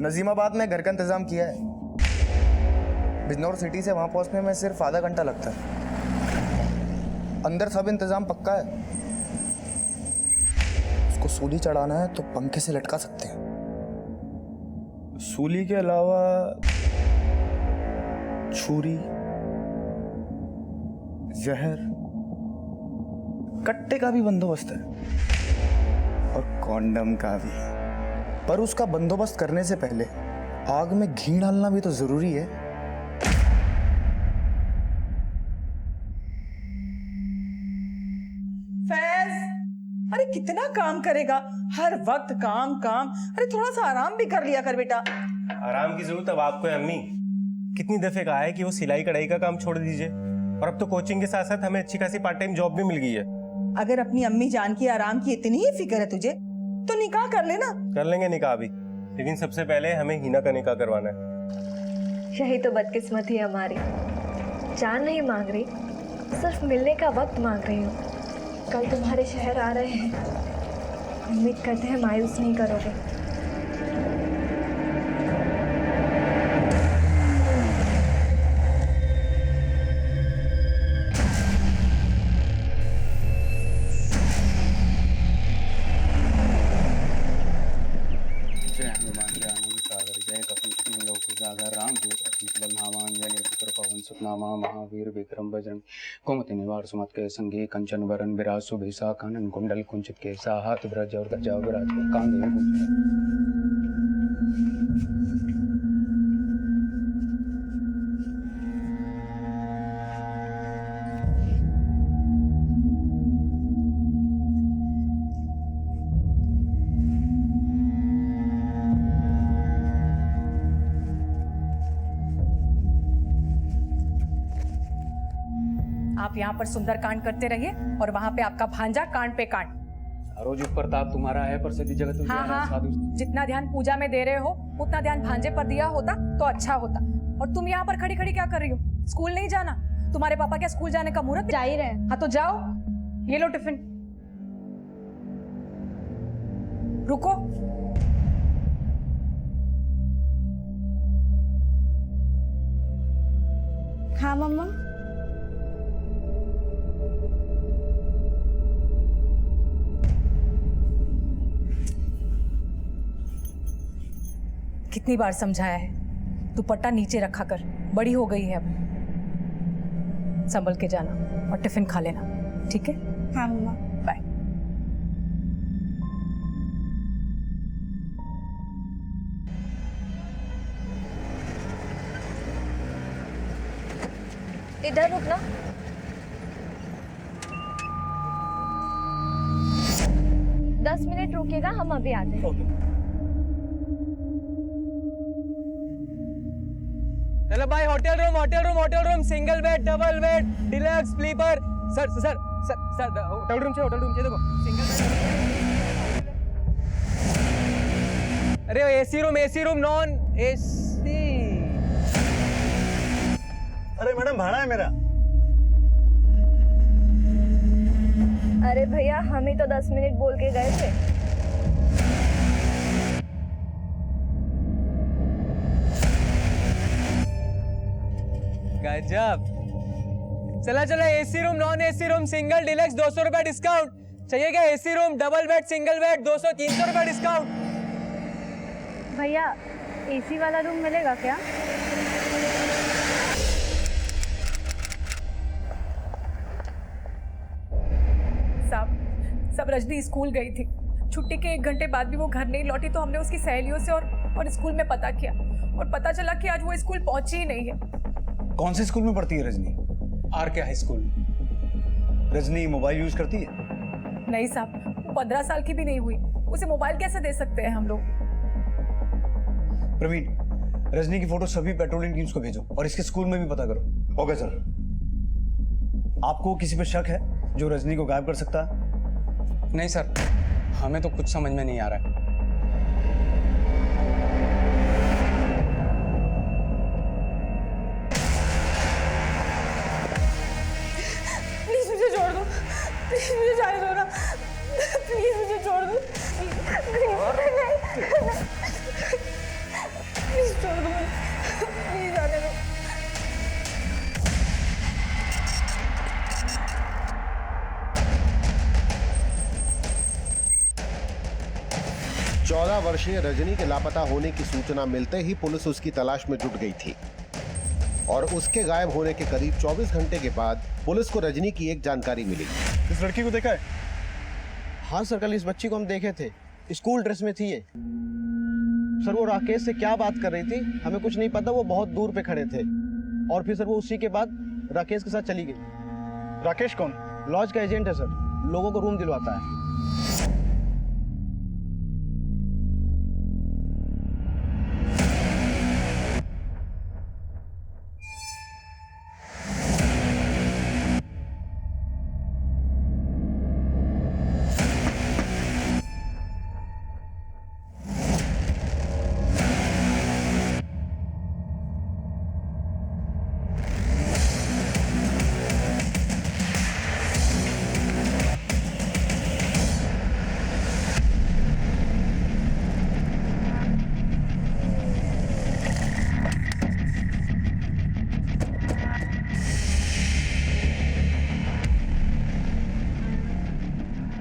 नजीमाबाद में घर का इंतजाम किया है। बिजनौर सिटी से वहां पहुंचने में सिर्फ आधा घंटा लगता है। अंदर सब इंतजाम पक्का है। उसको सूली चढ़ाना है तो पंखे से लटका सकते हैं। सूली के अलावा छुरी, जहर, कट्टे का भी बंदोबस्त है और कॉन्डम का भी। पर उसका बंदोबस्त करने से पहले आग में घी डालना भी तो जरूरी है। फैज, अरे कितना काम करेगा, हर वक्त काम काम। अरे थोड़ा सा आराम भी कर लिया कर बेटा। आराम की जरूरत अब आपको है अम्मी। कितनी दफे कहा है कि वो सिलाई कढ़ाई का काम छोड़ दीजिए, और अब तो कोचिंग के साथ साथ हमें अच्छी खासी पार्ट टाइम जॉब भी मिल गई है। अगर अपनी अम्मी जान की आराम की इतनी ही फिक्र है तुझे तो निकाह कर लेना। कर लेंगे निकाह भी, लेकिन सबसे पहले हमें हिना का निकाह करवाना है। यही तो बदकिस्मती है हमारी। जान नहीं मांग रही, सिर्फ मिलने का वक्त मांग रही हूँ। कल तुम्हारे शहर आ रहे हैं, उम्मीद करते हैं मायूस नहीं करोगे। जय हनुमान जय आनंद सागर जय कपन लोकजागर राम दूत अतीत बल नामान जय नेत्र पवन सुतनामा महावीर विक्रम बजरंग कुमति निवार सुमत के संगी कंचन वरन विराज सुभेसा कानन कुंडल कुंचित केसा हाथ ब्रज और गजा विराज कांधे कुंचित। आप यहाँ पर सुंदरकांड करते रहिए और वहाँ पे आपका भांजा कांड पे कांड। रोज प्रताप तुम्हारा है पर सदी जगत हाँ, जितना ध्यान पूजा में दे रहे हो उतना ध्यान भांजे पर दिया होता तो अच्छा होता। और तुम यहाँ पर खड़ी खड़ी क्या कर रही हो? स्कूल नहीं जाना? तुम्हारे पापा क्या स्कूल जाने का मुहूर्त जा ही रहे हैं? हाँ तो जाओ, ये लो टिफिन। रुको, हाँ मम्मा। कितनी बार समझाया है, दुपट्टा नीचे रखा कर, बड़ी हो गई है अब। संभल के जाना और टिफिन खा लेना, ठीक है? हाँ मम्मा। बाय। इधर रुकना। दस मिनट रुकिएगा, हम अभी आते हैं। चलो भाई, hotel room, single bed, double bed, deluxe, sleeper. Sir hotel room चाहिए देखो, सिंगल बेड। अरे एसी रूम, नॉन एसी। अरे मैडम, भाड़ा है मेरा। अरे भैया, हम ही तो 10 मिनट बोल के गए थे। गजब। चला AC room, non AC room, single, deluxe 200 रुपए डिस्काउंट। चाहिए क्या? AC room, double bed, single bed 200-300 रुपए डिस्काउंट। भैया, एसी वाला रूम मिलेगा क्या? सब रजनी स्कूल गई थी। छुट्टी के 1 घंटे बाद भी वो घर नहीं लौटी तो हमने उसकी सहेलियों से और स्कूल में पता किया और पता चला कि आज वो स्कूल पहुंची ही नहीं है। कौन से स्कूल में पढ़ती है Rajni? RK high school. Rajni mobile use करती है? नहीं साहब, वो 15 साल की भी नहीं हुई, उसे मोबाइल कैसे दे सकते हैं हम लोग? प्रवीण, रजनी की फोटो सभी पेट्रोलिंग टीम्स को भेजो और इसके स्कूल में भी पता करो। Okay sir. आपको किसी पे शक है जो रजनी को गायब कर सकता है? नहीं सर, हमें तो कुछ समझ में नहीं आ रहा है। प्लीज मुझे छोड़ दो, प्लीज मुझे जाने दो ना, प्लीज मुझे छोड़ दो। वर्षीय रजनी के लापता होने की सूचना मिलते ही पुलिस उसकी तलाश में जुट गई थी और उसके गायब होने के करीब 24 घंटे के बाद पुलिस को रजनी की एक जानकारी मिली। इस लड़की को देखा है? हाँ सर, कल इस बच्ची को हम देखे थे, स्कूल ड्रेस में थी ये। सर वो राकेश से क्या बात कर रही थी हमें कुछ नहीं पता, वो बहुत दूर पे खड़े थे और फिर सर वो उसी के बाद राकेश के साथ चली गई। राकेश कौन? लॉज का एजेंट है सर, लोगों को रूम दिलवाता है।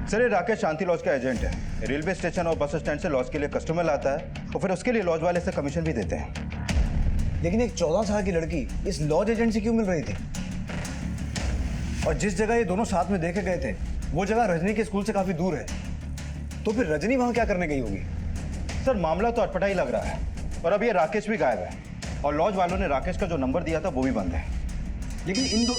सर ये राकेश शांति लॉज का एजेंट है। रेलवे स्टेशन और बस स्टैंड से लॉज के लिए कस्टमर लाता है और फिर उसके लिए लॉज वाले से कमीशन भी देते हैं। लेकिन एक 14 साल की लड़की इस लॉज एजेंट से क्यों मिल रही थी? और जिस जगह ये दोनों साथ में देखे गए थे वो जगह रजनी के स्कूल से काफी दूर है, तो फिर रजनी वहां क्या करने गई होगी? सर मामला तो अटपटा ही लग रहा है और अब ये राकेश भी गायब है और लॉज वालों ने राकेश का जो नंबर दिया था वो भी बंद है। लेकिन इन दो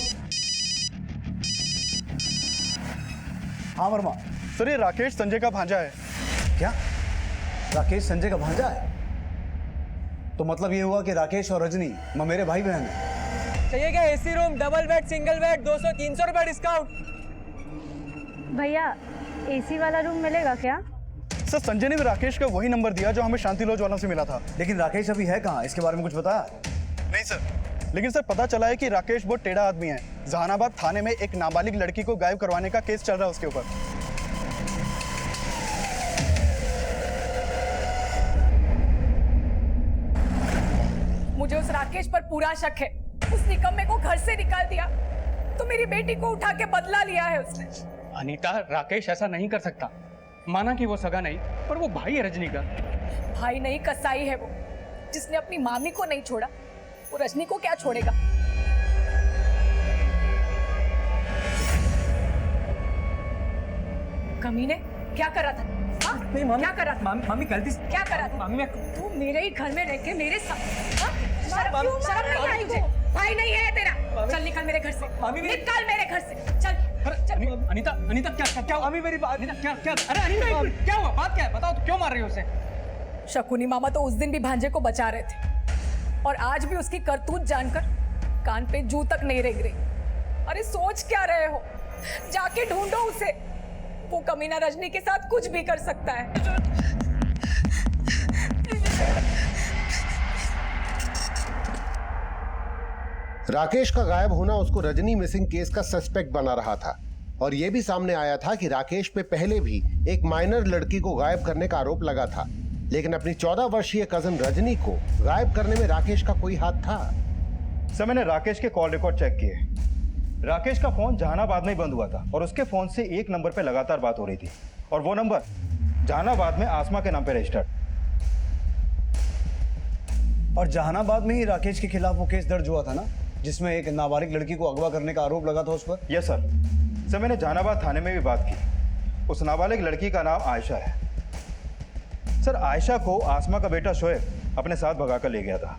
हाँ वर्मा सर ये राकेश संजय का भांजा है। क्या? राकेश संजय का भांजा है? तो मतलब ये हुआ कि राकेश और रजनी मेरे भाई बहन हैं। चाहिए क्या AC room, double bed, single bed, 200-300 रुपए डिस्काउंट। भैया एसी वाला रूम मिलेगा क्या? सर संजय ने भी राकेश का वही नंबर दिया जो हमें शांति लॉज वालों से मिला था। लेकिन राकेश अभी है कहाँ? इसके बारे में कुछ बताया? नहीं सर, लेकिन सर पता चला है कि राकेश बहुत टेढ़ा आदमी है। जहानाबाद थाने में एक नाबालिग लड़की को गायब करवाने का केस चल रहा है उसके ऊपर। मुझे उस राकेश पर पूरा शक है। उस निकम्मे को घर से निकाल दिया तो मेरी बेटी को उठा के बदला लिया है उसने। अनीता, राकेश ऐसा नहीं कर सकता। माना कि वो सगा नहीं, पर वो भाई है रजनी का। भाई नहीं, कसाई है वो। जिसने अपनी मामी को नहीं छोड़ा वो रजनी को क्या छोड़ेगा? कमीने क्या कर रहा था? हाँ? नहीं मामी, क्या कर रहा था? मामी गलती से क्या कर रहा था? मामी तू मेरे ही घर में रह के मेरे साथ हाँ? मामी, शर्म नहीं आई तुझे? भाई नहीं है तेरा। चल निकल मेरे घर से। मामी, निकल मेरे घर से। चल। अनीता, अनीता क्या मामी मेरी बात। अनीता क्या? अरे अनीता एक मिनट, क्या हुआ? बात क्या है? बताओ तो, क्यों मार रही हो उसे? शकुनी मामा तो उस दिन भी भांजे को बचा रहे थे और आज भी उसकी करतूत जानकर कान पे जू तक नहीं रेंग रही। अरे सोच क्या रहे हो? जाके ढूंढो उसे। वो कमीना रजनी के साथ कुछ भी कर सकता है। राकेश का गायब होना उसको रजनी मिसिंग केस का सस्पेक्ट बना रहा था और यह भी सामने आया था कि राकेश पे पहले भी एक माइनर लड़की को गायब करने का आरोप लगा था, लेकिन अपनी 14 वर्षीय कजन रजनी को गायब करने में राकेश का कोई हाथ था। सर मैंने राकेश के कॉल रिकॉर्ड चेक किए। राकेश का फोन जहानाबाद में ही बंद हुआ था और उसके फोन से एक नंबर पे लगातार बात हो रही थी और वो नंबर जहानाबाद में आसमा के नाम पे रजिस्टर्ड। और जहानाबाद में ही राकेश के खिलाफ वो केस दर्ज हुआ था ना, जिसमें एक नाबालिग लड़की को अगवा करने का आरोप लगा था उस पर? Yes sir. सर मैंने जहानाबाद थाने में भी बात की। उस नाबालिग लड़की का नाम आयशा है। सर आयशा को आसमा का बेटा शोएब अपने साथ भगा कर ले गया था।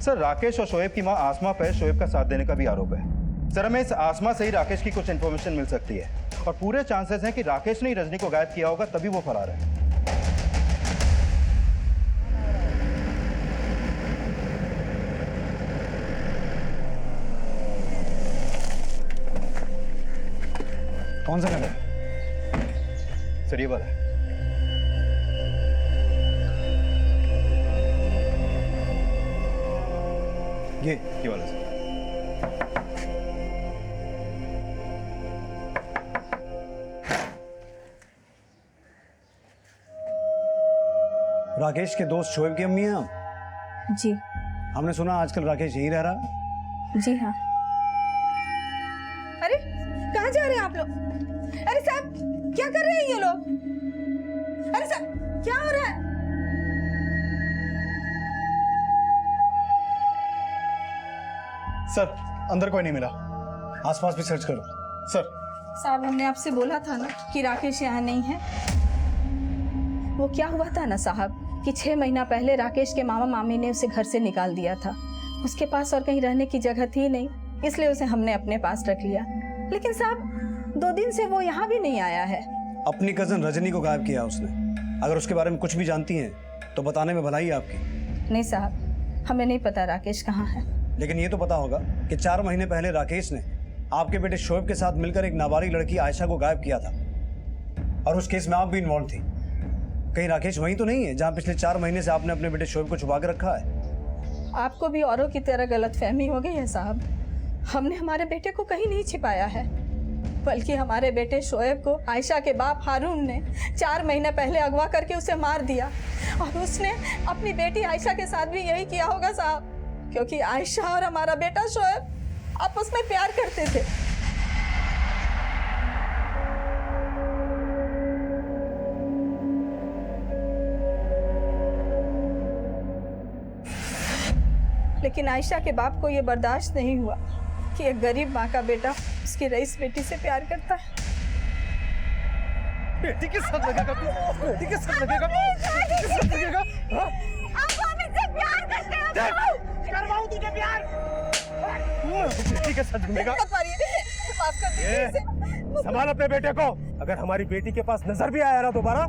सर राकेश और शोएब की मां आसमा पर शोएब का साथ देने का भी आरोप है। सर हमें इस आसमा से ही राकेश की कुछ इन्फॉर्मेशन मिल सकती है और पूरे चांसेस हैं कि राकेश ने ही रजनी को गायब किया होगा, तभी वो फरार है। कौन सा नंबर? सर ये वाला है। ये वाला सर। राकेश के दोस्त शोएब की अम्मी हैं आप? जी। हमने सुना आजकल राकेश यहीं रह रहा। जी हाँ। अरे कहाँ जा रहे हैं आप लोग? अरे साहब क्या कर रहे हैं ये लोग? अरे साहब क्या हो रहा है? सर अंदर कोई नहीं मिला, आसपास भी सर्च करो। सर साहब हमने आपसे बोला था ना कि राकेश यहाँ नहीं है। वो क्या हुआ था ना साहब कि 6 महीना पहले राकेश के मामा मामी ने उसे घर से निकाल दिया था। उसके पास और कहीं रहने की जगह थी नहीं, इसलिए उसे हमने अपने पास रख लिया। लेकिन साहब 2 दिन से वो यहाँ भी नहीं आया है। अपनी कजन रजनी को गायब किया उसने। अगर उसके बारे में कुछ भी जानती हैं तो बताने में भलाई है आपकी। नहीं साहब, हमें नहीं पता राकेश कहाँ है। लेकिन ये तो पता होगा कि 4 महीने पहले राकेश ने आपके बेटे शोएब के साथ मिलकर एक नाबालिग लड़की आयशा को गायब किया था, और उस केस में आप भी इन्वॉल्व थी। कहीं राकेश वहीं तो नहीं है जहां पिछले 4 महीने से आपने अपने बेटे शोएब को छुपा के रखा है? आपको भी औरों की तरह गलतफहमी हो गई है साहब। हमने हमारे बेटे को कहीं नहीं छिपाया है, बल्कि हमारे बेटे शोएब को आयशा के बाप हारून ने 4 महीने पहले अगवा करके उसे मार दिया। और उसने अपनी बेटी आयशा के साथ भी यही किया होगा साहब, क्योंकि आयशा और हमारा बेटा शोएब आपस में प्यार करते थे। लेकिन आयशा के बाप को यह बर्दाश्त नहीं हुआ कि एक गरीब माँ का बेटा उसकी रईस बेटी से प्यार करता है। बेटी के साथ लगेगा, बेटी के साथ लगेगा, बेटी के साथ लगेगा। आप हमसे प्यार करते हो? करवाऊं तुझे प्यार? बेटी के साथ लगेगा। माफ कर दीजिए। संभाल अपने बेटे को। अगर हमारी बेटी के पास नजर भी आया ना दोबारा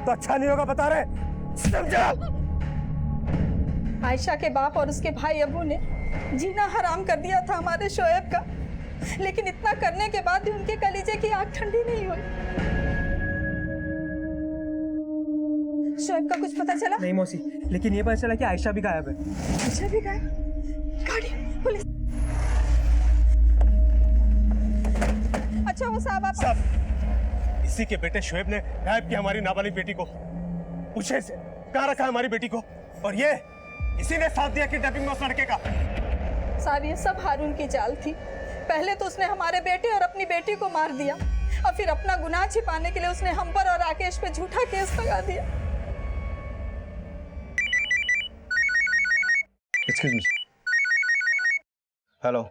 तो अच्छा नहीं होगा, बता रहे, समझा? आयशा के बाप और उसके भाई अबू ने जीना हराम कर दिया था हमारे शोएब का, लेकिन इतना करने के बाद भी उनके कलीजे की आग ठंडी नहीं हुई। शोएब का कुछ पता चला? नहीं मौसी, लेकिन ये पता चला कि आयशा भी गायब है। आयशा भी गायब? गाड़ी, पुलिस। अच्छा वो साहब आप इसी के बेटे शोएब ने गायब किया हमारी नाबालिग बेटी को। पूछे से कहाँ रखा है हमारी बेटी को, और ये इसी ने साथ दिया किडनैपिंग में उस लड़के का। साहब ये सब हारून की चाल थी। पहले तो उसने हमारे बेटे और अपनी बेटी को मार दिया, और फिर अपना गुनाह छिपाने के लिए उसने हम पर और राकेश पे झूठा केस लगा दिया। Excuse me. हेलो।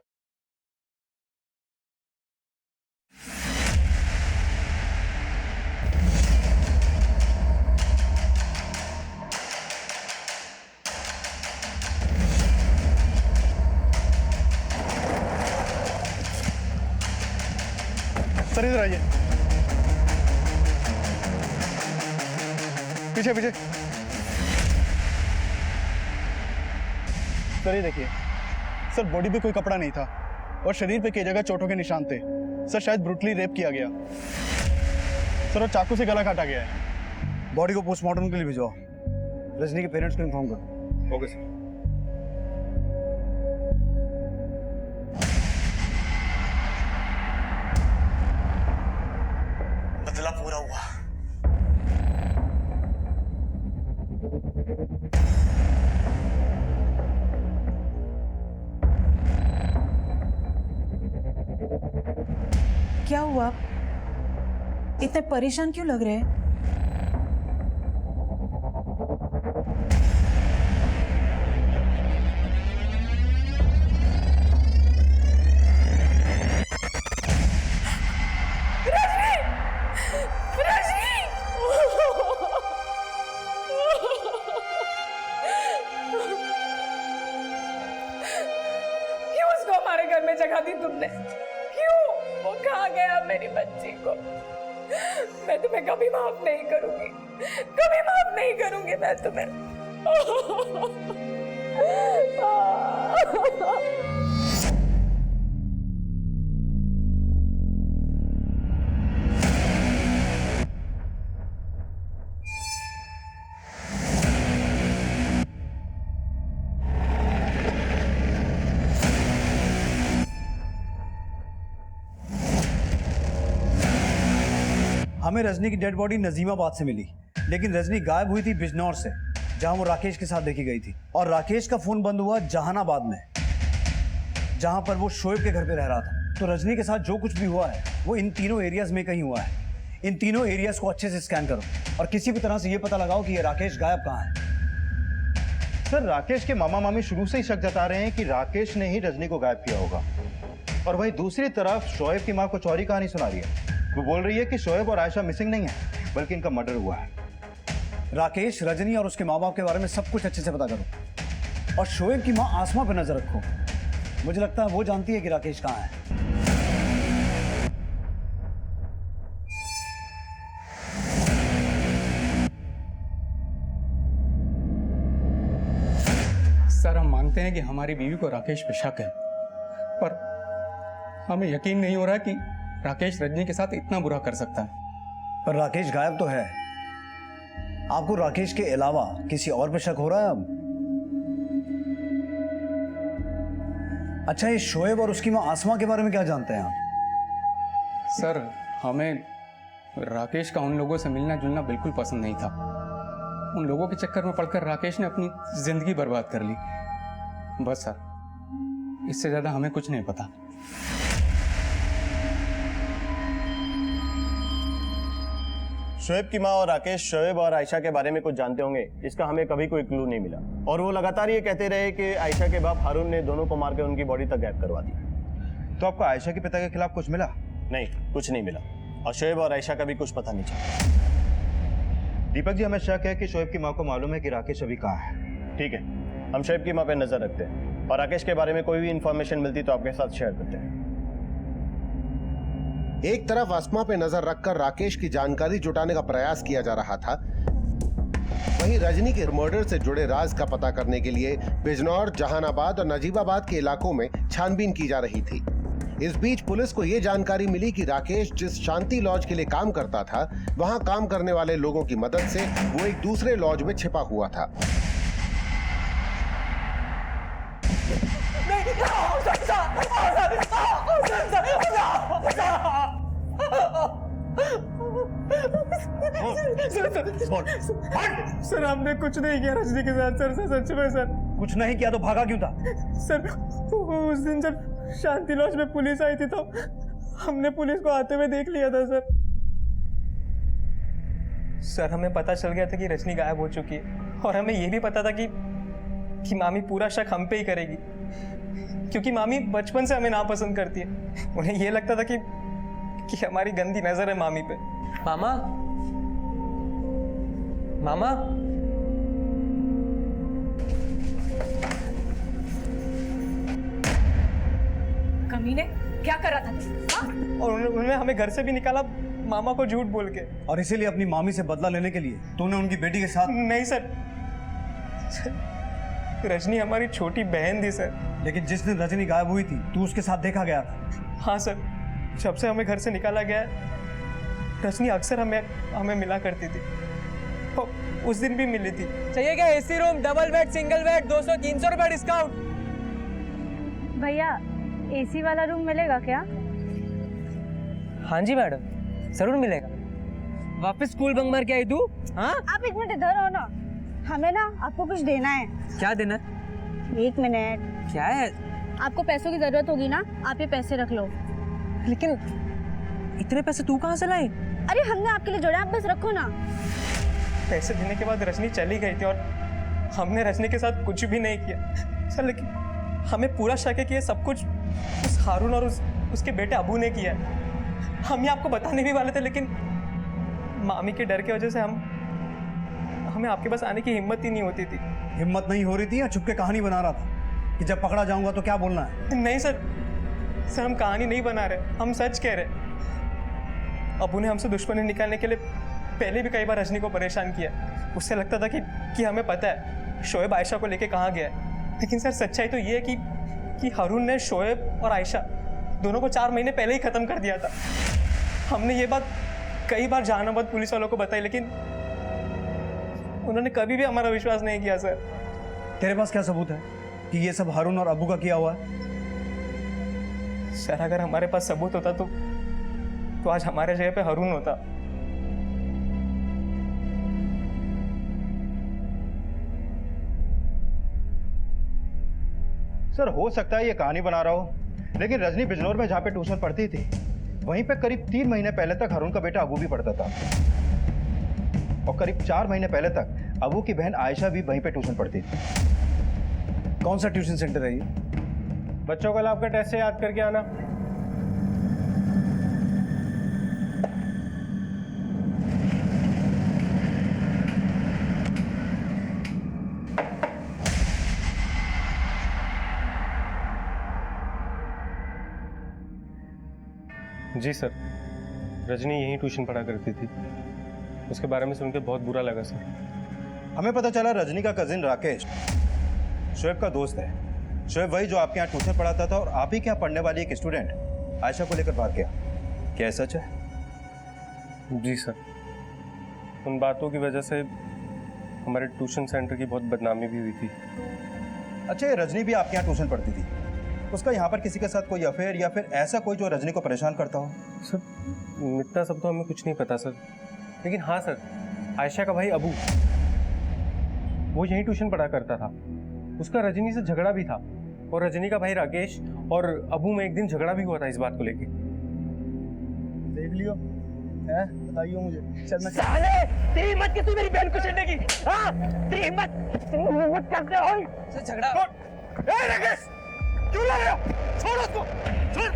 सर इधर आइए, पीछे पीछे। सर ये देखिए, सर बॉडी पे कोई कपड़ा नहीं था और शरीर पे कई जगह चोटों के निशान थे। सर शायद ब्रूटली रेप किया गया। सर और चाकू से गला काटा गया है। बॉडी को पोस्टमार्टम के लिए भिजवाओ। रजनी के पेरेंट्स को इन्फॉर्म करो। Okay sir. बदला पूरा हुआ। क्या हुआ? इतने परेशान क्यों लग रहे हैं? क्यों उसको हमारे घर में जगह दी तुमने? क्यों? वो खा गया मेरी बच्ची को। मैं तुम्हें कभी माफ नहीं करूंगी, कभी माफ नहीं करूंगी मैं तुम्हें। हमें रजनी की डेड बॉडी नजीमाबाद से मिली, लेकिन रजनी गायब हुई थी बिजनौर से, जहां वो राकेश के साथ देखी गई थी। और राकेश का फोन बंद हुआ जहानाबाद में, जहां पर वो शोएब के घर पे रह रहा था। तो रजनी के साथ जो कुछ भी हुआ है वो इन तीनों एरियाज में कहीं हुआ है। इन तीनों एरियाज को अच्छे से स्कैन करो और किसी भी तरह से ये पता लगाओ कि ये राकेश गायब कहाँ है। सर राकेश के मामा मामी शुरू से ही शक जता रहे हैं कि राकेश ने ही रजनी को गायब किया होगा। और वहीं दूसरी तरफ शोएब की मां कुछ और ही कहानी सुना रही है। वो बोल रही है कि शोएब और आयशा मिसिंग नहीं है, बल्कि इनका मर्डर हुआ है। राकेश, रजनी और उसके माँ बाप के बारे में सब कुछ अच्छे से पता करो और शोएब की माँ आसमा पर नजर रखो। मुझे लगता है वो जानती है कि राकेश कहाँ है। सर हम मानते हैं कि हमारी बीवी को राकेश पे शक है, पर हमें यकीन नहीं हो रहा कि राकेश रजनी के साथ इतना बुरा कर सकता है। पर राकेश गायब तो है। आपको राकेश के अलावा किसी और पे शक हो रहा है अब? अच्छा, ये शोएब और उसकी मां आसमा के बारे में क्या जानते हैं आप? सर हमें राकेश का उन लोगों से मिलना जुलना बिल्कुल पसंद नहीं था। उन लोगों के चक्कर में पड़कर राकेश ने अपनी जिंदगी बर्बाद कर ली। बस सर, इससे ज्यादा हमें कुछ नहीं पता। शोएब की माँ और राकेश शोएब और आयशा के बारे में कुछ जानते होंगे, इसका हमें कभी कोई क्लू नहीं मिला। और वो लगातार ये कहते रहे कि आयशा के बाप हारून ने दोनों को मार के उनकी बॉडी तक गायब करवा दी। तो आपको आयशा के पिता के खिलाफ कुछ मिला? नहीं, कुछ नहीं मिला। और शोएब और आयशा का भी कुछ पता नहीं चला। दीपक जी, हमें शक है कि शोएब की माँ को मालूम है कि राकेश अभी कहाँ है। ठीक है, हम शोएब की माँ पे नजर रखते हैं और राकेश के बारे में कोई भी इंफॉर्मेशन मिलती तो आपके साथ शेयर करते हैं। एक तरफ आसमा पे नजर रखकर राकेश की जानकारी जुटाने का प्रयास किया जा रहा था, वहीं रजनी के मर्डर से जुड़े राज का पता करने के लिए बिजनौर, जहानाबाद और नजीबाबाद के इलाकों में छानबीन की जा रही थी। इस बीच पुलिस को यह जानकारी मिली कि राकेश जिस शांति लॉज के लिए काम करता था, वहां काम करने वाले लोगों की मदद से वो एक दूसरे लॉज में छिपा हुआ था। सर हमने कुछ नहीं किया रजनी के साथ। सर सच में सर कुछ नहीं किया तो भागा क्यों था? सर उस दिन जब शांति लॉज में पुलिस आई थी तो हमने पुलिस को आते हुए देख लिया था सर। सर हमें पता चल गया था कि रजनी गायब हो चुकी है और हमें यह भी पता था कि मामी पूरा शक हम पे ही करेगी, क्योंकि मामी बचपन से हमें नापसंद करती है। उन्हें यह लगता था कि हमारी गंदी नजर है मामी पे। मामा मामा कमीने क्या कर रहा था तू? और उन्होंने हमें घर से भी निकाला मामा को झूठ बोल के। और इसीलिए अपनी मामी से बदला लेने के लिए तूने उनकी बेटी के साथ? नहीं सर, रजनी हमारी छोटी बहन थी सर। लेकिन जिस दिन रजनी गायब हुई थी तू उसके साथ देखा गया था? हाँ सर, जब से हमें घर से निकाला गया रजनी अक्सर हमें मिला करती थी। उस दिन भी मिली थी। चाहिए क्या AC room, double bed, single bed, 200-300 रुपए डिस्काउंट। भैया एसी वाला रूम मिलेगा क्या? हाँ जी मैडम, जरूर मिलेगा। वापस स्कूल बंक मार के आई तू? हाँ? आप एक मिनट इधर हो ना, हमें ना आपको कुछ देना है। क्या देना? 1 मिनट। क्या है? आपको पैसों की जरूरत होगी ना, आप ये पैसे रख लो। लेकिन इतने पैसे तू कहाँ से लाई? अरे हमने आपके लिए जोड़ा, आप बस रखो ना। पैसे देने के बाद रजनी चली गई थी और हमने रजनी के साथ कुछ भी नहीं किया सर। लेकिन हमें पूरा शक है कि ये सब कुछ उस हारून और उसके बेटे अबू ने किया है। हम ये आपको बताने भी वाले थे, लेकिन मामी के डर की वजह से हमें आपके पास आने की हिम्मत ही नहीं होती थी। हिम्मत नहीं हो रही थी या छुप के कहानी बना रहा था कि जब पकड़ा जाऊंगा तो क्या बोलना है? नहीं सर, हम कहानी नहीं बना रहे, हम सच कह रहे। अबू ने हमसे दुश्मनी निकालने के लिए पहले भी कई बार रजनी को परेशान किया। उससे लगता था कि हमें पता है शोएब आयशा को लेके कहाँ गया है। लेकिन सर सच्चाई तो ये है कि हारून ने शोएब और आयशा दोनों को 4 महीने पहले ही ख़त्म कर दिया था। हमने ये बात कई बार जहानाबाद पुलिस वालों को बताई, लेकिन उन्होंने कभी भी हमारा विश्वास नहीं किया सर। तेरे पास क्या सबूत है कि ये सब हारून और अबू का किया हुआ है? सर अगर हमारे पास सबूत होता तो आज हमारे जगह पे हारून होता। सर हो सकता है ये कहानी बना रहा हो, लेकिन रजनी बिजनौर में जहाँ पे ट्यूशन पढ़ती थी वहीं पे करीब 3 महीने पहले तक हारून का बेटा अबू भी पढ़ता था, और करीब 4 महीने पहले तक अबू की बहन आयशा भी वहीं पे ट्यूशन पढ़ती थी। कौन सा ट्यूशन सेंटर है ये? बच्चों कल आपका टेस्ट है, याद करके आना। जी सर, रजनी यहीं ट्यूशन पढ़ा करती थी। उसके बारे में सुनकर बहुत बुरा लगा सर। हमें पता चला रजनी का कजिन राकेश शोएब का दोस्त है। शोएब वही जो आपके यहाँ ट्यूशन पढ़ाता था और आप ही के यहाँ पढ़ने वाली एक स्टूडेंट आयशा को लेकर भाग गया। क्या सच है? जी सर, उन बातों की वजह से हमारे ट्यूशन सेंटर की बहुत बदनामी भी हुई थी। अच्छा, ये रजनी भी आपके यहाँ ट्यूशन पढ़ती थी, उसका यहाँ पर किसी के साथ कोई अफेयर या फिर ऐसा कोई जो रजनी को परेशान करता हो? सर इतना सब तो हमें कुछ नहीं पता सर, लेकिन हाँ सर, आयशा का भाई अबू वो यहीं ट्यूशन पढ़ा करता था। उसका रजनी से झगड़ा भी था, और रजनी का भाई राकेश और अबू में एक दिन झगड़ा भी हुआ था इस बात को लेके। देख लियो, है बताइए मुझे। चल मैं साले तेरी हिम्मत कैसी मेरी बहन को छेड़ने की? हाँ तेरी हिम्मत कैसे हुई? झगड़ा ए राकेश, क्यों लग रहा हो? छोड़ उसको, छोड़।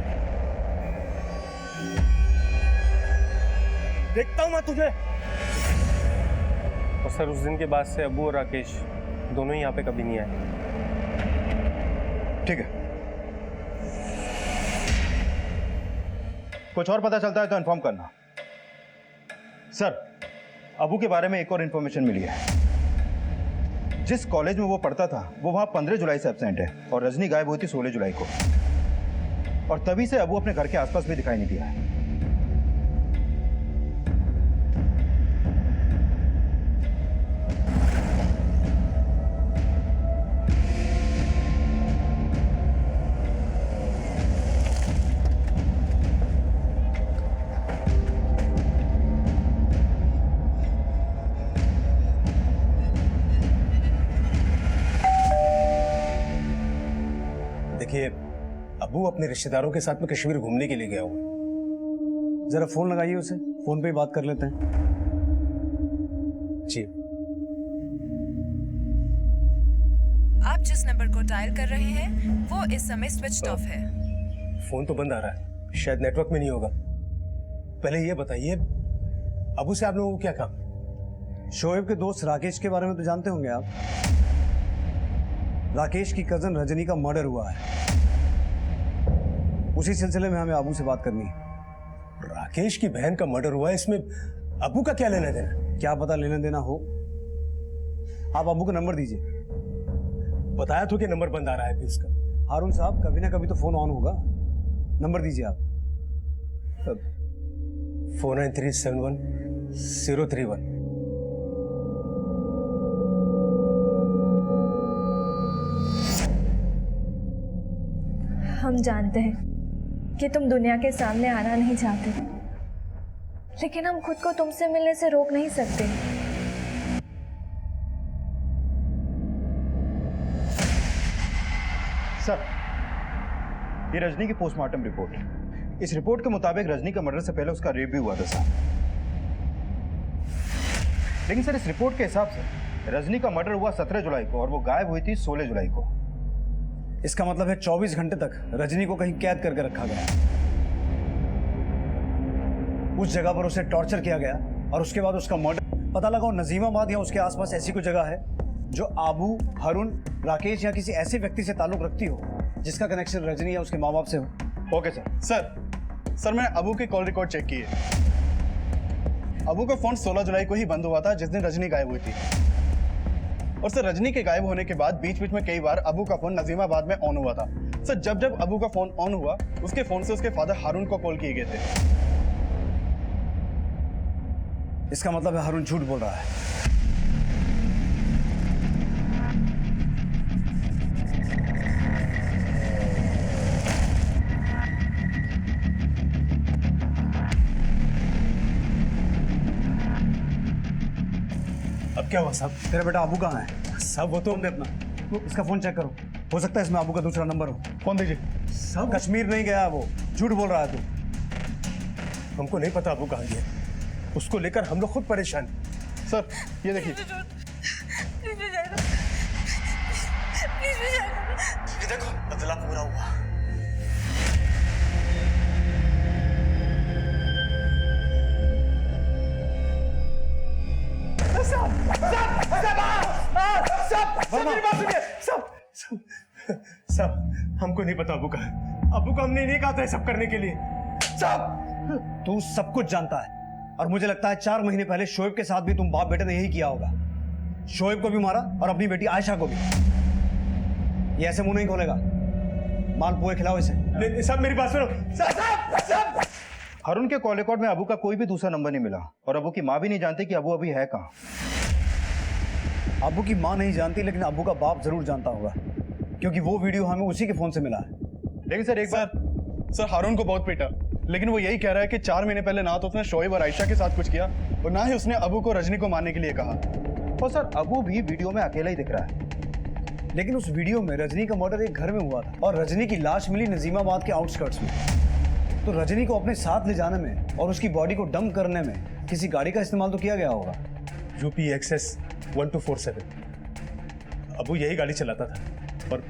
देखता हूं मैं तुझे। और सर उस दिन के बाद से अबू और राकेश दोनों ही यहाँ पे कभी नहीं आए। ठीक है, कुछ और पता चलता है तो इन्फॉर्म करना। सर, अबू के बारे में एक और इन्फॉर्मेशन मिली है। जिस कॉलेज में वो पढ़ता था वो वहां 15 जुलाई से एब्सेंट है, और रजनी गायब हुई थी 16 जुलाई को, और तभी से अबू अपने घर के आसपास भी दिखाई नहीं दिया है। देखिए, अबू अपने रिश्तेदारों के साथ में कश्मीर घूमने के लिए गया हुआ। जरा फोन लगाइए उसे, फोन पे ही बात कर लेते हैं। जी। आप जिस नंबर को डायल कर रहे हैं वो इस समय स्विच ऑफ है। फोन तो बंद आ रहा है, शायद नेटवर्क में नहीं होगा। पहले ये बताइए, अबू से आप लोगों को क्या काम? शोएब के दोस्त राकेश के बारे में तो जानते होंगे आप। राकेश की कजन रजनी का मर्डर हुआ है, उसी सिलसिले में हमें अबू से बात करनी है। राकेश की बहन का मर्डर हुआ है, इसमें अबू का क्या लेना देना? क्या पता लेना देना हो। आप अबू का नंबर दीजिए। बताया तो कि नंबर बंद आ रहा है इसका। हारून साहब, कभी ना कभी तो फोन ऑन होगा। नंबर दीजिए आप। 49371031। हम जानते हैं कि तुम दुनिया के सामने आना नहीं चाहते, लेकिन हम खुद को तुमसे मिलने से रोक नहीं सकते। सर, ये रजनी की पोस्टमार्टम रिपोर्ट। इस रिपोर्ट के मुताबिक रजनी का मर्डर से पहले उसका रेप भी हुआ था सर। लेकिन सर, इस रिपोर्ट के हिसाब से रजनी का मर्डर हुआ 17 जुलाई को और वो गायब हुई थी 16 जुलाई को। इसका मतलब है 24 घंटे तक रजनी को कहीं कैद करके रखा गया। उस जगह पर उसे टॉर्चर किया गया और उसके बाद उसका मर्डर। पता लगाओ नजीमाबाद या उसके आसपास ऐसी कोई जगह है जो आबू, हारून, राकेश या किसी ऐसे व्यक्ति से ताल्लुक रखती हो जिसका कनेक्शन रजनी या उसके माँ बाप से हो। Okay sir. सर मैंने अबू के कॉल रिकॉर्ड चेक किए। अबू का फोन 16 जुलाई को ही बंद हुआ था, जिस दिन रजनी गायब हुई थी। और सर, रजनी के गायब होने के बाद बीच बीच में कई बार अबू का फोन नजीमाबाद में ऑन हुआ था। सर, जब जब अबू का फोन ऑन हुआ, उसके फोन से उसके फादर हारून को कॉल किए गए थे। इसका मतलब है हारून झूठ बोल रहा है। अब क्या हुआ साहब? तेरा बेटा अबू कहाँ है? साहब वो तो अपना इसका फोन चेक करो, हो सकता है इसमें अबू का दूसरा नंबर हो। फोन दीजिए। साहब कश्मीर नहीं गया, वो झूठ बोल रहा है तू। हमको नहीं पता अबू कहाँ गया। उसको लेकर हम लोग खुद परेशान हैं। सर ये देखिए, ये देखो बदला पूरा हुआ। सब हमको नहीं पता अबू का है। अबू को हमने नहीं कहा था सब करने के लिए। सब तू सब कुछ जानता है और मुझे लगता है 4 महीने पहले शोएब के साथ भी तुम बाप बेटे ने यही किया होगा। शोएब को भी मारा और अपनी बेटी आयशा को भी। ये ऐसे मुंह नहीं खोलेगा। मालपुए खिलाओ इसे। सब मेरी बात सुनो। सब हारून के कॉल रिकॉर्ड में अबू का कोई भी दूसरा नंबर नहीं मिला और अबू की माँ भी नहीं जानती कि अबू अभी है कहाँ। अबू की माँ नहीं जानती, लेकिन अबू का बाप जरूर जानता होगा, क्योंकि वो वीडियो हमें उसी के फोन से मिला है। लेकिन सर एक बार, सर हारून को बहुत पीटा, लेकिन वो यही कह रहा है कि 4 महीने पहले ना तो उसने शोएब और आयशा के साथ कुछ किया और ना ही उसने अबू को रजनी को मारने के लिए कहा। और सर अबू भी वीडियो में अकेला ही दिख रहा है। लेकिन उस वीडियो में रजनी का मर्डर एक घर में हुआ था और रजनी की लाश मिली नजीमाबाद के आउटस्कर्ट्स में। तो रजनी को अपने साथ ले जाने में और उसकी बॉडी को डंप करने में किसी गाड़ी का इस्तेमाल तो किया गया होगा। UP access 1247। अबू यही गाड़ी चलाता था और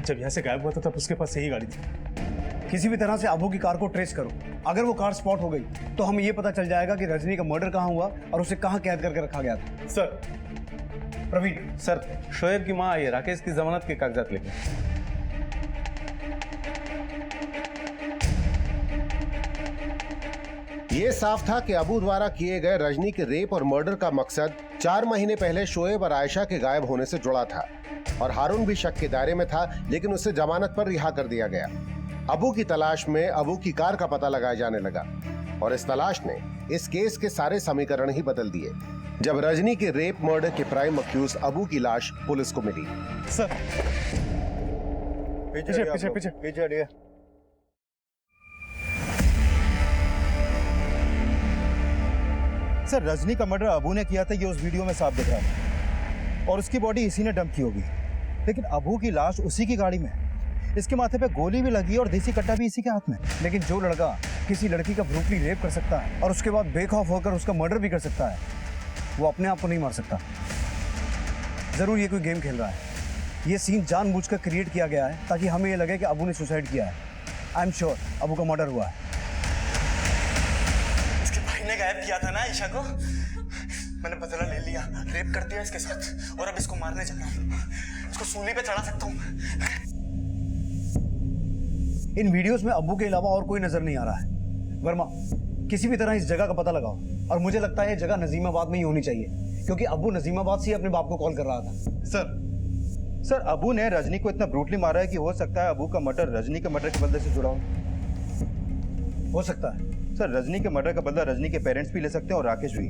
जब यहाँ से गायब हुआ था तब उसके पास यही गाड़ी थी। किसी भी तरह से अबू की कार को ट्रेस करो। अगर वो कार स्पॉट हो गई तो हमें ये पता चल जाएगा कि रजनी का मर्डर कहाँ हुआ और उसे कहाँ कैद करके रखा गया था। सर प्रवीण सर, शोएब की माँ आई है राकेश की जमानत के कागजात लेके। ये साफ था कि अबू द्वारा किए गए रजनी के रेप और मर्डर का मकसद 4 महीने पहले शोएब और आयशा के गायब होने से जुड़ा था और हारून भी शक के दायरे में था, लेकिन उसे जमानत पर रिहा कर दिया गया। अबू की तलाश में अबू की कार का पता लगाया जाने लगा और इस तलाश ने इस केस के सारे समीकरण ही बदल दिए जब रजनी के रेप मर्डर के प्राइम अक्यूज अबू की लाश पुलिस को मिली। सर पीछे हटिए। सर रजनी का मर्डर अबू ने किया था, ये उस वीडियो में साफ दिख रहा है और उसकी बॉडी इसी ने डंप की होगी। लेकिन अबू की लाश उसी की गाड़ी में, इसके माथे पे गोली भी लगी और देसी कट्टा भी इसी के हाथ में। लेकिन जो लड़का किसी लड़की का ब्रूटली रेप कर सकता है और उसके बाद बेखौफ होकर उसका मर्डर भी कर सकता है, वो अपने आप को नहीं मार सकता। जरूर ये कोई गेम खेल रहा है। ये सीन जानबूझकर क्रिएट किया गया है ताकि हमें ये लगे कि अबू ने सुसाइड किया है। आई एम श्योर अबू का मर्डर हुआ है। इसके भाई ने गायब किया था ना आयशा को। मैंने बदला ले लिया, रेप कर दिया इसके साथ और अब इसको मारने जा रहा हूँ। इसको सूली पे चढ़ा सकता हूँ। इन वीडियोस में अबू के अलावा और कोई नजर नहीं आ रहा है। वर्मा, किसी भी तरह इस जगह का पता लगाओ और मुझे लगता है ये जगह नजीमाबाद में ही होनी चाहिए, क्योंकि अबू नजीमाबाद से ही अपने बाप को कॉल कर रहा था। सर अबू ने रजनी को इतना ब्रूटली मारा है कि हो सकता है अबू का मर्डर रजनी के मर्डर के बदले से जुड़ा हो सकता है। सर रजनी के मर्डर का बदला रजनी के पेरेंट्स भी ले सकते हैं और राकेश भी।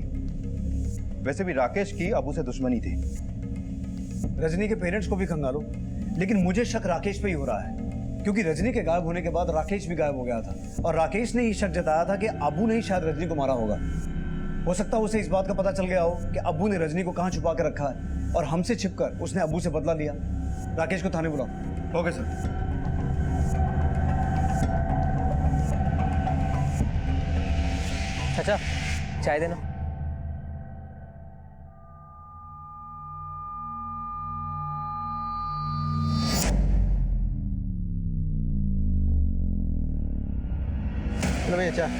वैसे भी राकेश की अबू से दुश्मनी थी। रजनी के पेरेंट्स को भी खंगालो, लेकिन मुझे शक राकेश पे ही हो रहा है, क्योंकि रजनी के गायब होने के बाद राकेश भी गायब हो गया था और राकेश ने ये शक जताया था कि अबू ने ही शायद रजनी को मारा होगा। हो सकता है उसे इस बात का पता चल गया हो कि अबू ने रजनी को कहाँ छुपा के रखा है और हमसे छिपकर उसने अबू से बदला लिया। राकेश को थाने बुलाओ। Okay sir. चाचा चाय देना। चलो भैया चाय।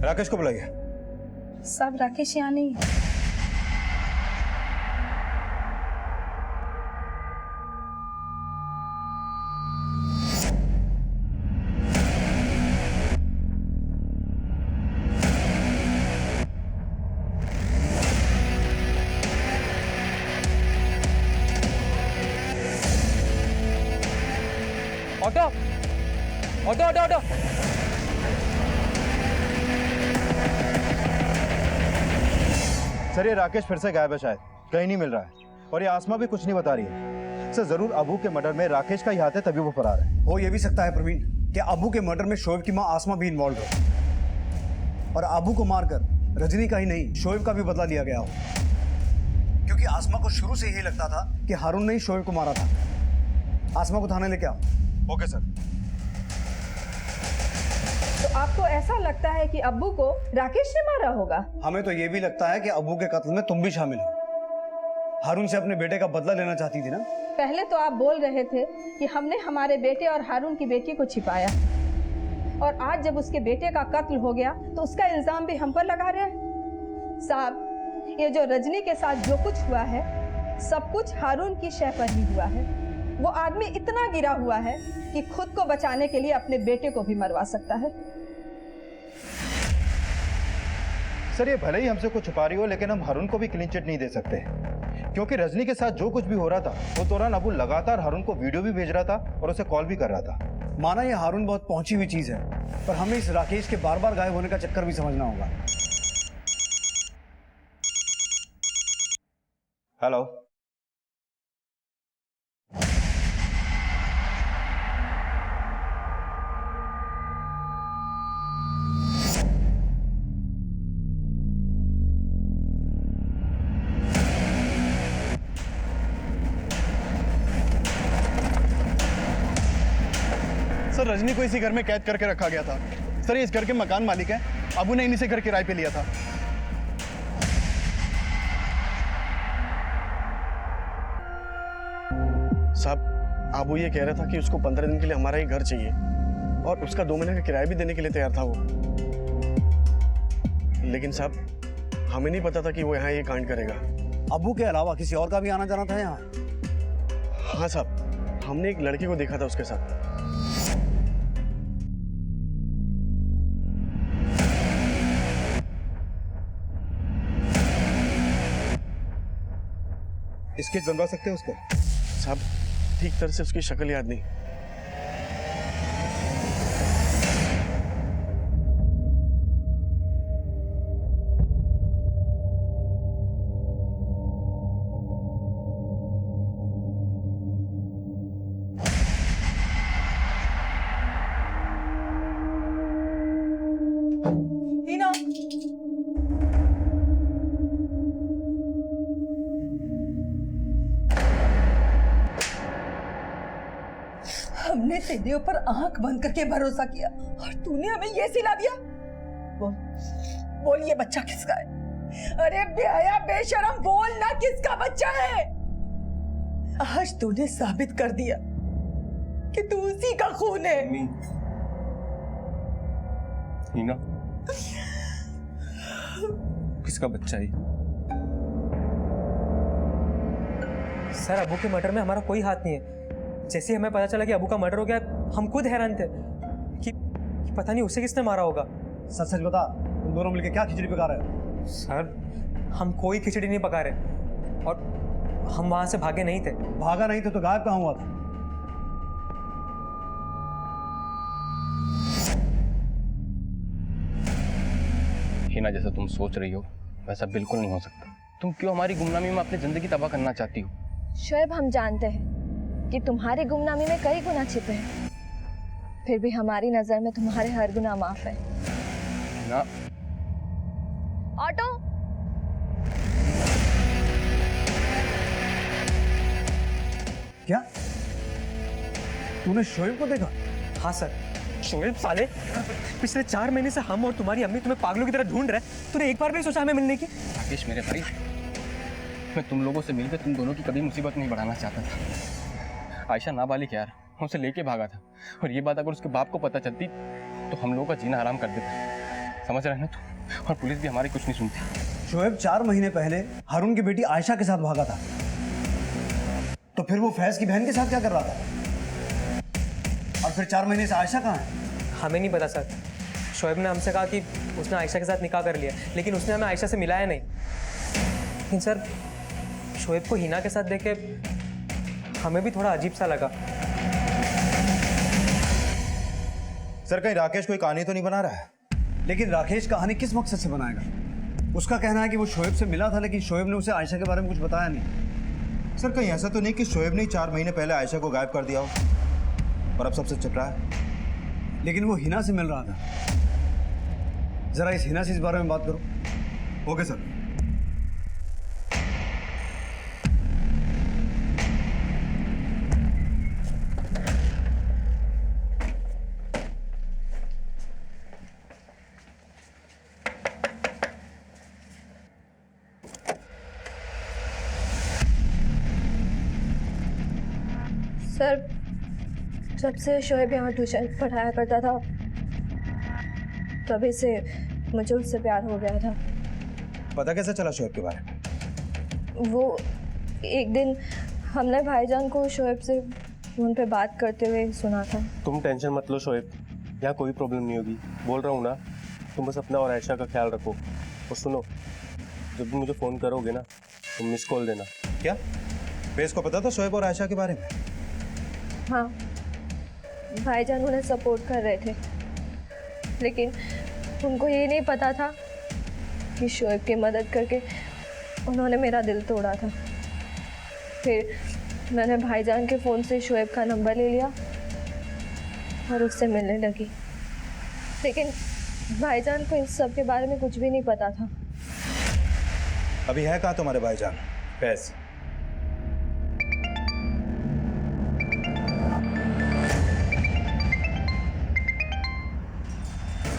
राकेश को बुलाइए। सब राकेश यहाँ नहीं है। Auto auto auto auto. Sir ये राकेश फिर से गायब है, शायद कहीं नहीं मिल रहा है और ये आसमा भी कुछ नहीं बता रही है। सर जरूर अबू के मर्डर में राकेश का ही हाथ है, तभी वो फरार है। हो ये भी सकता है प्रवीण कि अबू के मर्डर में शोएब की मां आसमा भी इन्वॉल्व हो और अबू को मारकर रजनी का ही नहीं शोएब का भी बदला लिया गया हो, क्योंकि आसमा को शुरू से यही लगता था कि हारून ने ही शोएब को मारा था। आसमा को थाने लेके आओ। Okay sir. तो आपको ऐसा लगता है कि अब्बू को राकेश ने मारा होगा? हमें तो ये भी लगता है कि अबू के कत्ल में तुम भी शामिल हो। हारून से अपने बेटे का बदला लेना चाहती थी ना? पहले तो आप बोल रहे थे कि हमने हमारे बेटे और हारून की बेटी को छिपाया, और आज जब उसके बेटे का कत्ल हो गया तो उसका इल्जाम भी हम पर लगा रहे हैं। साहब, ये जो रजनी के साथ जो कुछ हुआ है सब कुछ हारून की शय पर ही हुआ है। वो आदमी इतना गिरा हुआ है कि खुद को बचाने के लिए अपने बेटे को भी मरवा सकता है। सर ये भले ही हमसे कुछ छुपा रही हो, लेकिन हम हारून को भी क्लीन चिट नहीं दे सकते, क्योंकि रजनी के साथ जो कुछ भी हो रहा था उस दौरान अबू लगातार हारून को वीडियो भी भेज रहा था और उसे कॉल भी कर रहा था। माना ये हारून बहुत पहुंची हुई चीज है, पर हमें इस राकेश के बार बार गायब होने का चक्कर भी समझना होगा। हेलो। सर रजनी को इसी घर में कैद करके रखा गया था। सर ये इस घर के मकान मालिक हैं, अबू ने इन्हीं से घर किराए पे लिया था। साहब अबू ये कह रहा था कि उसको 15 दिन के लिए हमारा ही घर चाहिए और उसका 2 महीने का किराया भी देने के लिए तैयार था वो। लेकिन साहब हमें नहीं पता था कि वो यहाँ ये कांड करेगा। अबू के अलावा किसी और का भी आना जाना था यहाँ? हाँ साहब, हमने एक लड़की को देखा था उसके साथ। स्केच बनवा सकते हैं उसको? साहब ठीक तरह से उसकी शक्ल याद नहीं। हीना, हमने तेरे ऊपर आंख बंद करके भरोसा किया और तूने हमें ये सिला दिया। बोल ये बच्चा किसका है? अरे बेहया बेशरम, बोल ना किसका बच्चा है। आज तूने साबित कर दिया कि तू उसी का खून है। हीना, किसका बच्चा है? सर अबू के मर्डर में हमारा कोई हाथ नहीं है। जैसे ही हमें पता चला कि अबू का मर्डर हो गया हम खुद हैरान थे कि पता नहीं उसे किसने मारा होगा। सच सच बता, तुम दोनों मिलकर क्या खिचड़ी पका रहे हो? सर हम कोई खिचड़ी नहीं पका रहे और हम वहां से भागे नहीं थे। भागा नहीं थे तो गायब कहाँ हुआ था? हिना, जैसा तुम सोच रही हो वैसा बिल्कुल नहीं हो सकता। तुम क्यों हमारी गुमनामी में अपनी जिंदगी तबाह करना चाहती हो? शोएब हम जानते हैं कि तुम्हारी गुमनामी में कई गुनाह छिपे हैं, फिर भी हमारी नजर में तुम्हारे हर गुनाह माफ है। ना ऑटो, क्या तूने शोएब को देखा? हाँ सर, शोएब साले, पिछले 4 महीने से हम और तुम्हारी अम्मी तुम्हें पागलों की तरह ढूंढ रहे हैं। तूने एक बार भी सोचा हमें मिलने की? राकेश मेरे भाई, मैं तुम लोगों से मिलकर तुम दोनों की कभी मुसीबत नहीं बढ़ाना चाहता था। आयशा नाबालिग यार, मैं उसे लेके भागा था और ये बात अगर उसके बाप को पता चलती तो हम लोगों का जीना हराम कर देता। समझ रहे हैं ना तुम? और पुलिस भी हमारी कुछ नहीं सुनती। शोएब 4 महीने पहले हारून की बेटी आयशा के साथ भागा था, तो फिर वो फैज की बहन के साथ क्या कर रहा था? और फिर 4 महीने से आयशा कहाँ है? हमें नहीं पता सर। शोएब ने हमसे कहा कि उसने आयशा के साथ निकाह कर लिया, लेकिन उसने हमें आयशा से मिलाया नहीं। लेकिन सर शोएब को हिना के साथ देखे हमें भी थोड़ा अजीब सा लगा। सर कहीं राकेश कोई कहानी तो नहीं बना रहा है? लेकिन राकेश कहानी किस मकसद से बनाएगा? उसका कहना है कि वो शोएब से मिला था, लेकिन शोएब ने उसे आयशा के बारे में कुछ बताया नहीं। सर कहीं ऐसा तो नहीं कि शोएब ने 4 महीने पहले आयशा को गायब कर दिया हो और अब सब सच छिप रहा है? लेकिन वो हिना से मिल रहा था। जरा इस हिना से इस बारे में बात करो। Okay sir. सर, जब से शोएब यहाँ ट्यूशन पढ़ाया करता था तभी से मुझे उससे प्यार हो गया था। पता कैसे चला शोएब के बारे में? वो एक दिन हमने भाईजान को शोएब से फोन पे बात करते हुए सुना था। तुम टेंशन मत लो शोएब, यहाँ कोई प्रॉब्लम नहीं होगी। बोल रहा हूँ ना, तुम बस अपना और आयशा का ख्याल रखो। और सुनो, जब भी मुझे फ़ोन करोगे ना, तुम मिस कॉल देना। क्या फेस को पता था शोएब और आयशा के बारे में? हाँ, भाईजान उन्हें सपोर्ट कर रहे थे, लेकिन उनको ये नहीं पता था कि शोएब की मदद करके उन्होंने मेरा दिल तोड़ा था। फिर मैंने भाईजान के फ़ोन से शोएब का नंबर ले लिया और उससे मिलने लगी, लेकिन भाईजान को इस सब के बारे में कुछ भी नहीं पता था। अभी है कहाँ तुम्हारे भाईजान? फैज,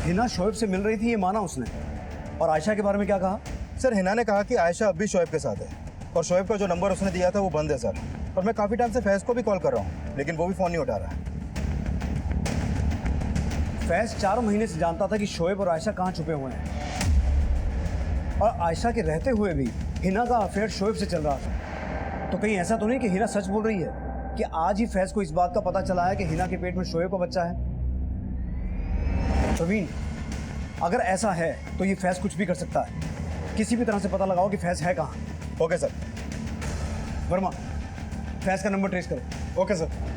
हिना शोएब से मिल रही थी, ये माना उसने। और आयशा के बारे में क्या कहा? सर हिना ने कहा कि आयशा अब भी शोएब के साथ है और शोएब का जो नंबर उसने दिया था वो बंद है सर। और मैं काफ़ी टाइम से फैज को भी कॉल कर रहा हूँ, लेकिन वो भी फ़ोन नहीं उठा रहा है। फैज 4 महीने से जानता था कि शोएब और आयशा कहाँ छुपे हुए हैं, और आयशा के रहते हुए भी हिना का अफेयर शोएब से चल रहा था। तो कहीं ऐसा तो नहीं कि हिना सच बोल रही है कि आज ही फैज को इस बात का पता चला है कि हिना के पेट में शोएब का बच्चा है? प्रवीण, अगर ऐसा है तो ये फैज कुछ भी कर सकता है। किसी भी तरह से पता लगाओ कि फैज है कहाँ। Okay sir. वर्मा, फैज का नंबर ट्रेस करो। Okay sir.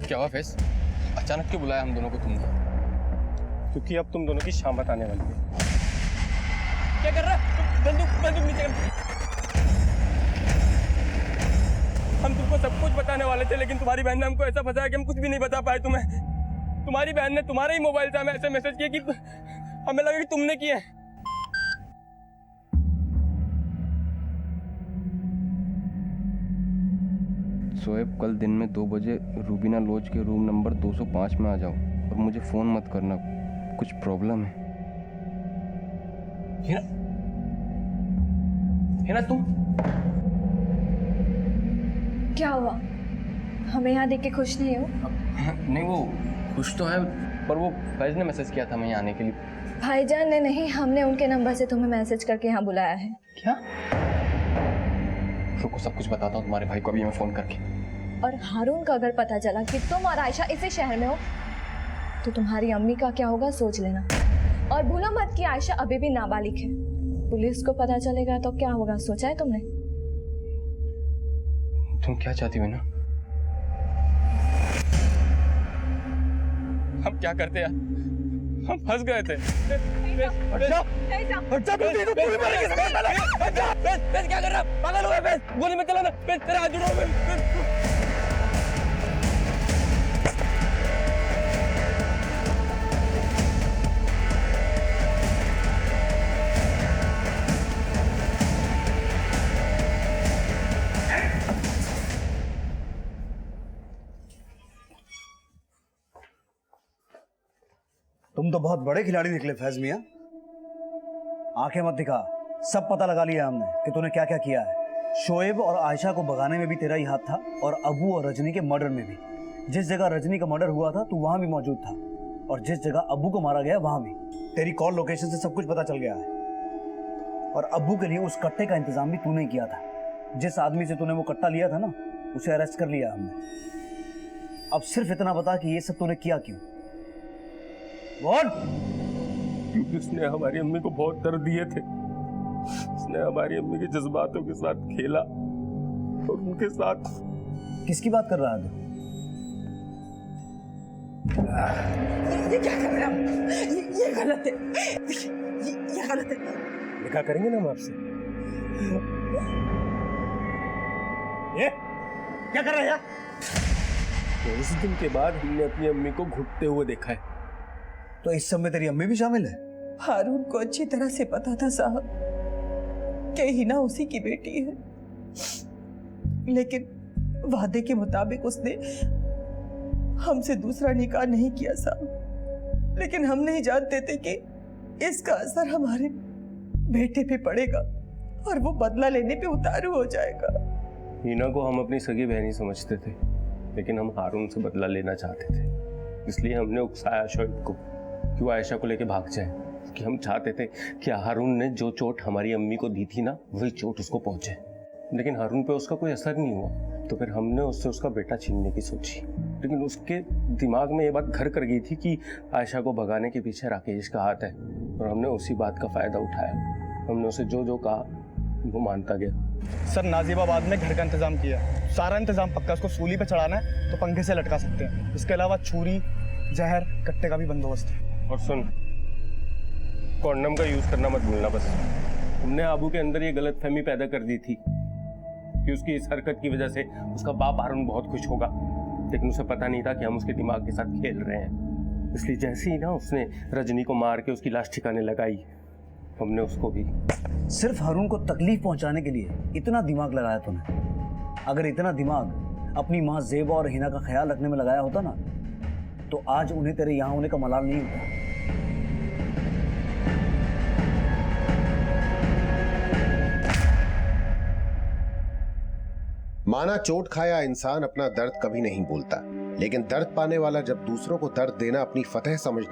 क्या हुआ फैज? अचानक क्यों बुलाया हम दोनों को तुमने? क्योंकि अब तुम दोनों की शामत आने वाली है। क्या कर रहा है? बंदूक नीचे कर। हम तुमको सब कुछ बताने वाले थे, लेकिन तुम्हारी बहन ने हमको ऐसा फंसाया कि हम कुछ भी नहीं बता पाए तुम्हें। तुम्हारी बहन ने तुम्हारे ही मोबाइल से हमें ऐसे मैसेज किए कि हमें लगा कि तुमने किए हैं। शोएब, कल दिन में 2 बजे रूबीना लॉज के रूम नंबर 205 में आ जाओ और मुझे फ़ोन मत करना, कुछ प्रॉब्लम है। हिना तुम क्या हुआ? हमें यहाँ देख के खुश नहीं हो? नहीं, वो खुश तो है, पर वो फैज ने मैसेज किया था मैं यहाँ आने के लिए। भाईजान ने नहीं, हमने उनके नंबर से तुम्हें मैसेज करके यहाँ बुलाया है। क्या? रुको, सब कुछ बताता हूँ तुम्हारे भाई को अभी मैं फ़ोन करके। और हारून का अगर पता चला कि तुम और आयशा इसी शहर में हो तो तुम्हारी अम्मी का क्या होगा सोच लेना। और भूलो मत कि आयशा अभी भी नाबालिग है। पुलिस को पता चलेगा तो क्या होगा, सोचा है तुमने? तुम क्या चाहती हो ना? हम क्या करते यार? हम फंस गए थे। क्या कर रहा? पागल हो गया? गोली में चला ना, तेरा हाथ जुड़ो। तुम तो बहुत बड़े खिलाड़ी निकले फैज मियां। आंखें मत दिखा, सब पता लगा लिया हमने कि तूने क्या क्या किया है। शोएब और आयशा को भगाने में भी तेरा ही हाथ था, और अबू और रजनी के मर्डर में भी। जिस जगह रजनी का मर्डर हुआ था तू वहां भी मौजूद था, और जिस जगह अबू को मारा गया वहां भी। तेरी कॉल लोकेशन से सब कुछ पता चल गया है। और अबू के लिए उस कट्टे का इंतजाम भी तूने किया था। जिस आदमी से तूने वो कट्टा लिया था ना, उसे अरेस्ट कर लिया हमने। अब सिर्फ इतना बता कि ये सब तूने किया क्यों? बोल। क्योंकि उसने हमारी अम्मी को बहुत दर्द दिए थे। उसने हमारी अम्मी के जज्बातों के साथ खेला और उनके साथ। किसकी बात कर रहा है तू? ये क्या कर रहे हो? ये गलत है। ये गलत है। लिखा करेंगे ना हम आपसे। ये क्या कर रहे हैं? तो उस दिन के बाद हमने अपनी अम्मी को घुटते हुए देखा है। तो इस सब में तेरी अम्मी भी शामिल है? हारून को अच्छी तरह से पता था साहब कि हिना उसी की बेटी है, लेकिन वादे के मुताबिक उसने हमसे दूसरा निकाह नहीं किया साहब। लेकिन हम नहीं जानते थे कि इसका असर हमारे बेटे पे पड़ेगा और वो बदला लेने पे उतारू हो जाएगा। हिना को हम अपनी सगी बहनी समझते थे, लेकिन हम हारून से बदला लेना चाहते थे। इसलिए हमने उकसाया शोएब को कि वो आयशा को लेके भाग जाए, कि हम चाहते थे कि हारून ने जो चोट हमारी अम्मी को दी थी ना, वही चोट उसको पहुंचे। लेकिन हारून पे उसका कोई असर नहीं हुआ, तो फिर हमने उससे उसका बेटा छीनने की सोची। लेकिन उसके दिमाग में ये बात घर कर गई थी कि आयशा को भगाने के पीछे राकेश का हाथ है, और हमने उसी बात का फायदा उठाया। हमने उसे जो जो कहा वो मानता गया। सर नाजिबाबाद में घर का इंतजाम किया, सारा इंतजाम पक्का। उसको सूली पे चढ़ाना है तो पंखे से लटका सकते हैं। इसके अलावा छुरी, जहर, कट्टे का भी बंदोबस्त है। और सुन, कॉन्डम का यूज करना मत भूलना बस। हमने आबू के अंदर ये गलतफहमी पैदा कर दी थी कि उसकी इस हरकत की वजह से उसका बाप हारून बहुत खुश होगा, लेकिन उसे पता नहीं था कि हम उसके दिमाग के साथ खेल रहे हैं। इसलिए जैसे ही ना उसने रजनी को मार के उसकी लाश ठिकाने लगाई, हमने उसको भी। सिर्फ हारून को तकलीफ पहुंचाने के लिए इतना दिमाग लगाया तूने। अगर इतना दिमाग अपनी माँ ज़ेबा और हिना का ख्याल रखने में लगाया होता ना, तो आज उन्हें तेरे यहाँ होने का मलाल नहीं होता। माना चोट खाया इंसान अपना दर्द कभी नहीं भूलता, लेकिन दर्द पाने वाला जब दूसरों को दर्द देना अपनी फतह समझ